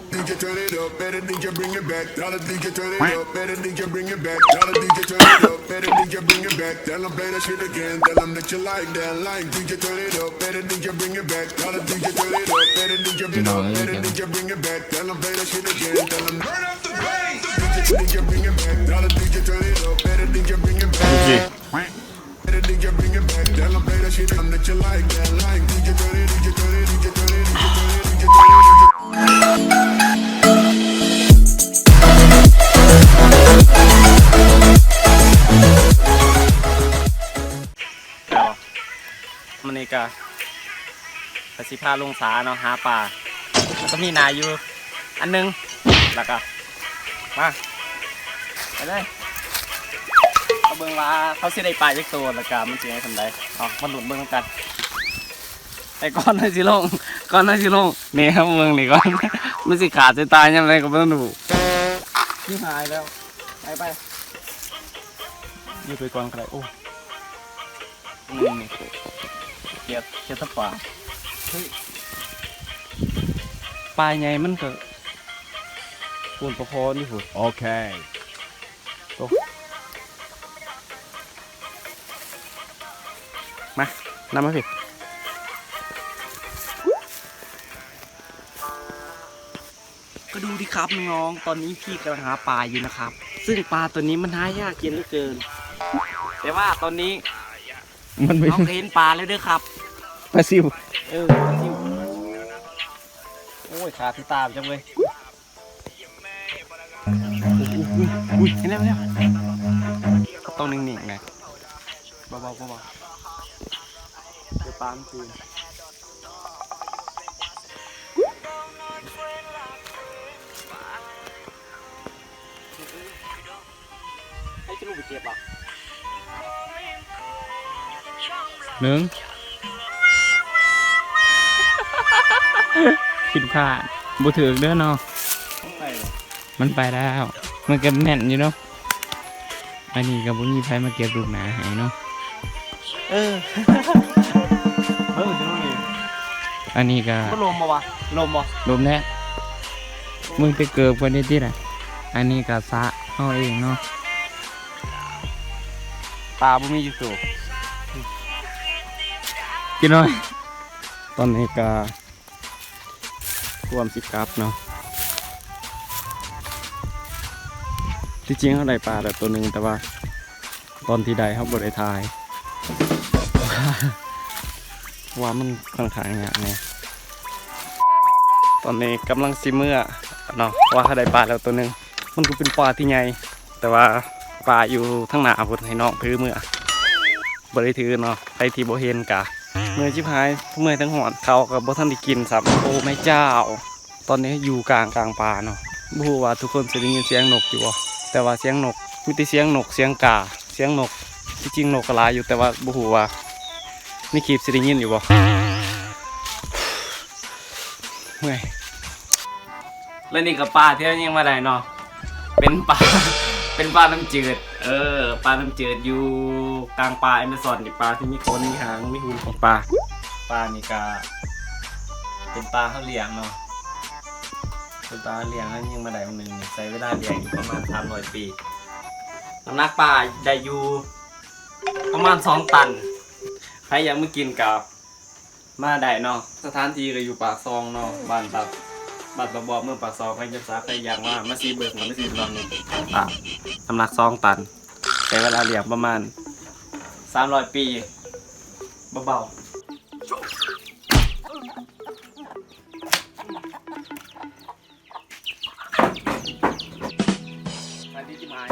DJ turn it up, better DJ bring it back. Tell the DJ turn it up, better DJ bring it back. Tell the DJ turn it up, better DJ bring it back. Tell them play that shit again, tell them that you like that line. DJ turn it up, better DJ bring it back. Tell the DJ turn it up, better DJ bring it up, better DJ bring it back. Tell them play that shit again, tell them turn up the bass. DJ bring it back, tell the DJ turn it up, better DJ bring it back. Better DJ bring it back, tell them play that shit again, that you like that line. DJ turn it, DJ turn it, DJ turn it, DJ turn it, DJ turn it, DJ. มันนี่ก็ไปสิพาลงสาเนาะหาปลาก็มีนาอยู่อันนึงแล้วก็มาไปเลยเอาเบิ่งว่าเขาสิได้ปลาจักตัวแล้วก็มันสิให้ทำได้เอามาหลุดเบิ่งกันไอ้ก้อนให้สิลงก้อนให้สิลงนี่ครับเบิ่งนี่ก้อนมันสิขาดจะตายยังไงก็บ่ต้องดูที่หายแล้วไปนี่ไปก่อนก็ได้โอ้นี่เกียร์ตะปลาปลาใหญ่มันก็ปูนประคอนี่หุ่นโอเคโตมานำมาสิก็ดูดิครับน้องตอนนี้พี่กำลังหาปลาอยู่นะครับซึ่งปลาตัวนี้มันหายากเย็นเหลือเกินแต่ว่าตอนนี้มันไม่เห็นปลาแล้วด้วยครับปลาซิวปลาซิวโอ้ยขาดที่ตาจังเลยอุ้ยเห็นแล้วต้องนิ่งๆไงเบาๆเดี๋ยวปลามันตื่นให้จะลูกไปเก็บอ่ะหนึ่งผิดพลาดบุถือเด้อเนาะมันไปแล้วมันเก็บแน่นอยู่เนาะอันนี้กับบุญมีไฟมาเก็บลูกหนาหายเนาะอันนี้ก็ลมวะลมแน่มึงไปเกิดกันได้ที่ไหนอันนี้ก็สะเข้าเองเนาะปลาบุญมีอยู่ตัวกินหน่อยตอนนี้ก็รวม10 กับเนาะที่จริงเขาได้ปลาแต่ตัวหนึ่งแต่ว่าตอนที่ได้เขาบริทายว่ามันค่อนข้างยากเนี่ยตอนนี้กำลังซิเมื่อเนาะว่าเขาได้ปลาแล้วตัวหนึ่งมันก็เป็นปลาที่ใหญ่แต่ว่าปลาอยู่ทั้งหน้าพุ่นให้น้องถือเมื่อบริถือเนาะไปที่โบเฮนกะเมื่อชิบหายเมื่อทั้งหอดเขากับบ่ท่านได้กินสับโอ้แม่เจ้าตอนนี้อยู่กลางป่าเนาะบ่ฮู้ว่าทุกคนจะได้ยินเสียงนกอยู่บ่แต่ว่าเสียงนกมีแต่เสียงนกเสียงกาเสียงนกที่จริงนกกระลาอยู่แต่ว่าบ่ฮู้ว่ามีคลิปสิได้ยินอยู่บ่เมื่อยแล้วนี่กับปลาที่ยังมาได้เนาะเป็นปลาน้ำจืดปลาน้ำจืดอยู่กลางป่าแอมะซอนนี่ปลาที่มีโคนมีหางมีหูของปลานี่ก็เป็นปลาเขาเลี้ยงเนาะเป็นปลาเลี้ยงแล้วยังมาได้วันหนึ่งใช้เวลาเลี้ยงอยู่ประมาณ300 ปีน้ำหนักปลาได้อยู่ประมาณ2 ตันใครอยากมากินกับมาได้เนาะสถานที่ก็อยู่ปากซองเนาะบ้านบอกเมืองปากซองใครจะทราบใครอยากว่ามาซีเบิร์กมาซีนอนนี่น้ำหนัก2 ตันใช้เวลาเลี้ยงประมาณ300 ปีเบาๆไปดีที่หมาย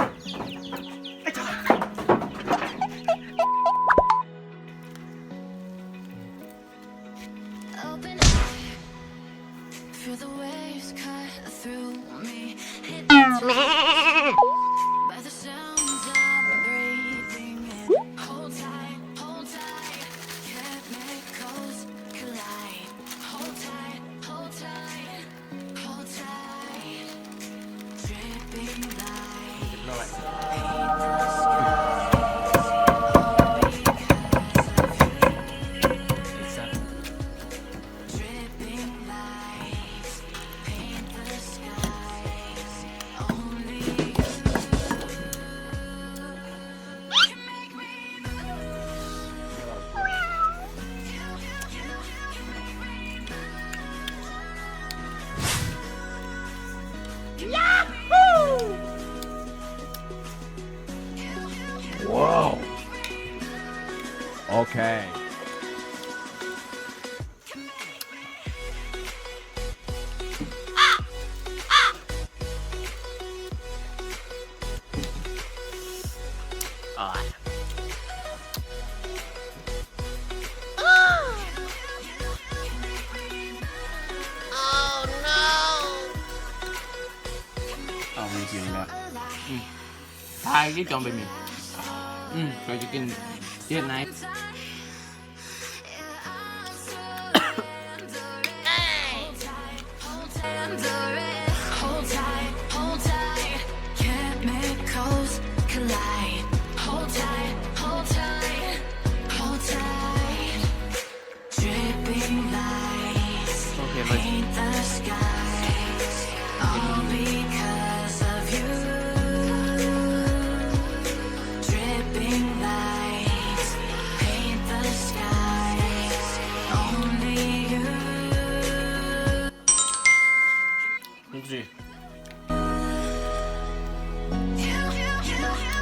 Feel the waves cut through me. By the sounds I'm breathing in. Hold tight, chemicals collide. Hold tight, dripping light. Paint the skies all because of you. Dripping lights paint the Okay. อ่าเอาไม่กินแล้ว ทายที่จอมไปมีเราจะกินเทียนไหน Hold tight, hold tight. Chemicals collide. Hold tight, hold tight, hold tight. Dripping lights โอเคเลย paint the skies. All because of you. Dripping lights paint the skies. Only you. ดูสิ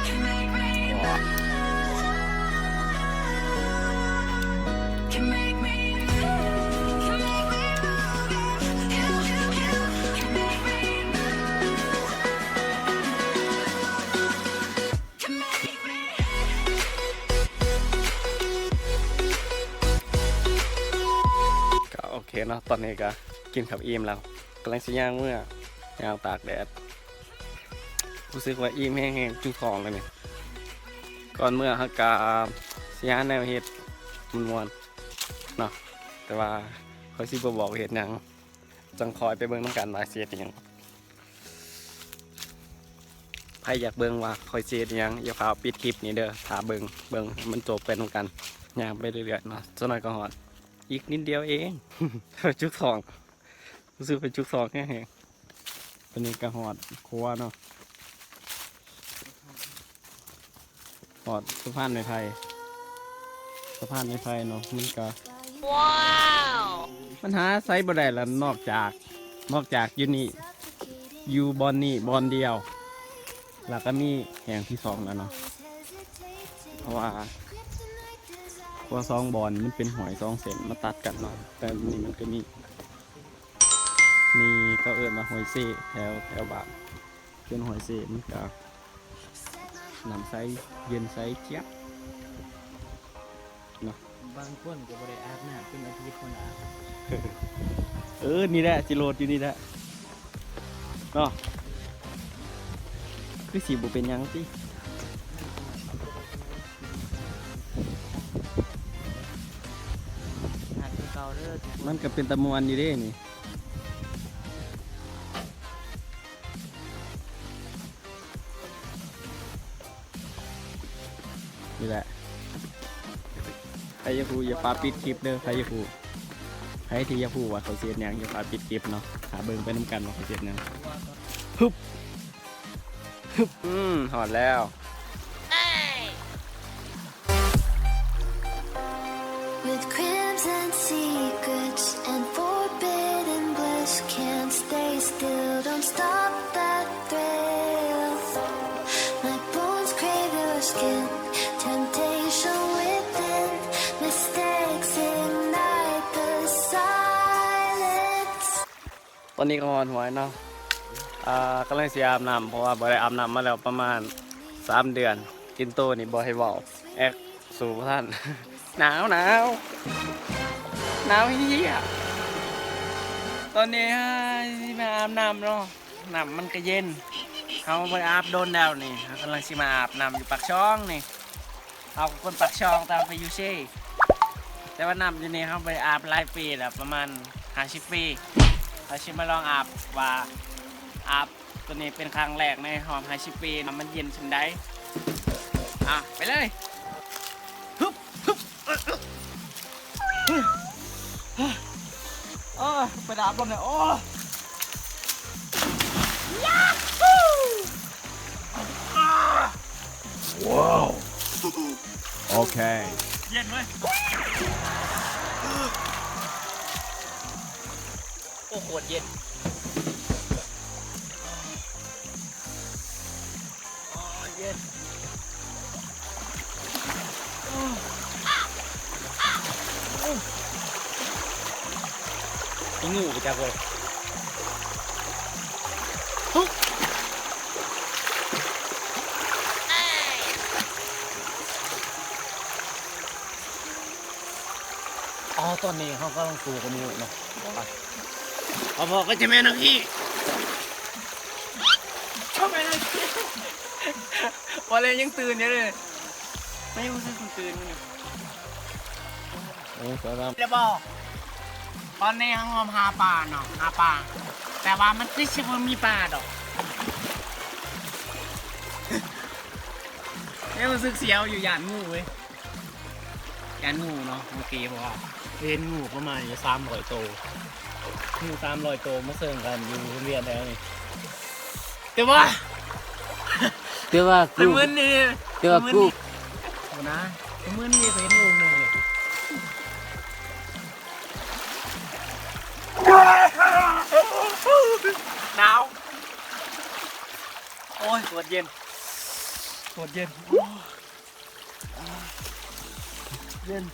Can make me move. Can make me move. Can make me move. Can make me move. Can make me. ก็โอเคเนาะตอนนี้ก็กินขับอิ่มแล้วกำลังสิย่างเมื่อย่างตากแดดรู้สึกว่าอิ่มแห้งๆจุกท้องเลยเนี่ยก่อนเมื่อฮักกาสิย่างแนวเฮ็ดมวนๆเนาะแต่ว่าเขาสิบ่บอกเฮ็ดหยังจังคอยไปเบิ่งน้ำกันว่าสิเฮ็ดอิหยังใครอยากเบิ่งว่าคอยสิเฮ็ดอิหยังอย่าพาปิดคลิปนี้เด้อถ้าเบิ่งให้มันจบไปนํกันย่างไปเรื่อยๆเนาะจักหน่อยก็ฮอดอีกนิดเดียวเอง จุกท้องรู้สึกเป็นจุกท้องแห้งๆตัวนี้ก็ฮอดครัวเนาะฮอดสะพานไม้ไผ่สะพานไม้ไผ่เนาะมันก็มันหาไซส์บ่ได้ละนอกจากอยู่นี่อยู่บอนนี่บอนเดียว แล้วก็มีแห่งที่สองแล้วเนาะเพราะว่าซองบอลมันเป็นหอยซองเส้นมาตัดกันเนาะแต่นี่มันก็มีก็เอิ้นมาหอยเซ่แถวบ้านเป็นหอยเซ่มันก็น้ำใสเย็นใสเจี๊ยบเนาะ บางคนก็บ่ได้อาบน้ำเป็นอาทิตย์คนอาบ นี่แหละจิโรดอยู่นี่แหละเนาะคือสีบุเป็นหยังติ หัดคือเก่าเด้อทุกคน มันก็เป็นตะมวนอยู่เด้นี่นี่แหละใครจะพูดอย่าปาปิดคลิปเด้อใครจะพูดใครที่จะพูดว่าเขาเสียหยังอย่าปาปิดคลิปเนาะหาเบิ่งไปน้ำกันว่าเขาเสียหยังฮึบหอดแล้ว With crimson secrets and forbidden bliss, can't stay still, don't stop that thrill. My bones crave your skin, temptation within, mistakes ignite the silence. ตอนนี้ก็หอนหวยเนาะกำลังสิอาบน้ำเพราะว่าบ่ได้อาบน้ำมาแล้วประมาณ3 เดือนกินโตนี่บ่ให้เว้าแอกสู่ท่าน หนาวเฮียตอนนี้สิมาอาบน้ำเนาะน้ำมันก็เย็นเขาบ่ได้อาบโดนแล้วนี่เขากำลังสิมาอาบน้ำอยู่ปากช่องนี่เอาคนปากช่องตามไปอยู่เช่แต่ว่าน้ำอยู่นี่เขาไปอาบหลายปีแล้วประมาณ50 ปีเราชิมาลองอาบว่าอาบตัวนี้เป็นครั้งแรกในหอม50 ปีน้ำมันเย็นชิมได้ไปเลยฮึบไปอาบลมเลยWow. Okay. เย็นเว้ยโอ้โหเย็นเย็น จับเลยอ๋อตอนนี้เขาก็ต้องสู้กันอยู่เนาะพอก็จะแม่นักขี้ชอบแม่นักขี้วันเลยยังตื่นอยู่เลยไม่รู้สึกตื่นมันอยู่จะบอกตอนนี้เขาหาปลาเนาะหาปลาแต่ว่ามันคือชิบมีปลาดอกเนี่ยมันซึกเสียวอยู่หยาดงูเว้ยหยาดงูเนาะเมื่อกี้บอกว่าเห็นงูประมาณอยู่300 ตัวงู300 ตัวมาเสิร์ฟกันอยู่เรียนแล้วนี่แต่ว่ากูมือนี่ เดี๋ยวกู นะมือนี่เห็นงูหนึ่งเลยหนาวโอ้ยปวดเย็นเย็น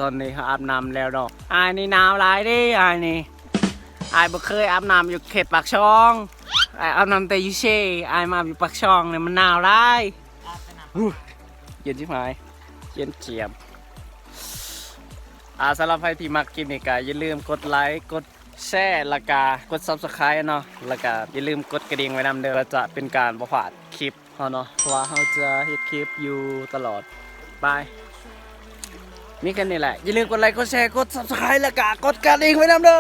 ตอนนี้เขาอาบน้ำแล้วดอกอายนี่หนาวหลายดิอายนี่อายบ่เคยอาบน้ำอยู่เขตปากช่องอายอาบน้ำแต่อยู่เช่อายมาอยู่ปากช่องเนี่ยมันหนาวหลายเย็นชิบหายเย็นเจียบสำหรับใครที่มักกินนี่ก็อย่าลืมกดไลค์กดแชร์แล้วก็กด Subscribe เนาะแล้วก็อย่าลืมกดกระดิ่งไว้นำเด้อจะเป็นการบ่พลาดคลิปเฮาเนาะเพราะว่าเฮาจะเฮ็ดคลิปอยู่ตลอดบายมีแค่นี้แหละอย่าลืมกดไลค์กดแชร์กด Subscribe แล้วก็กดกระดิ่งไว้นำเด้อ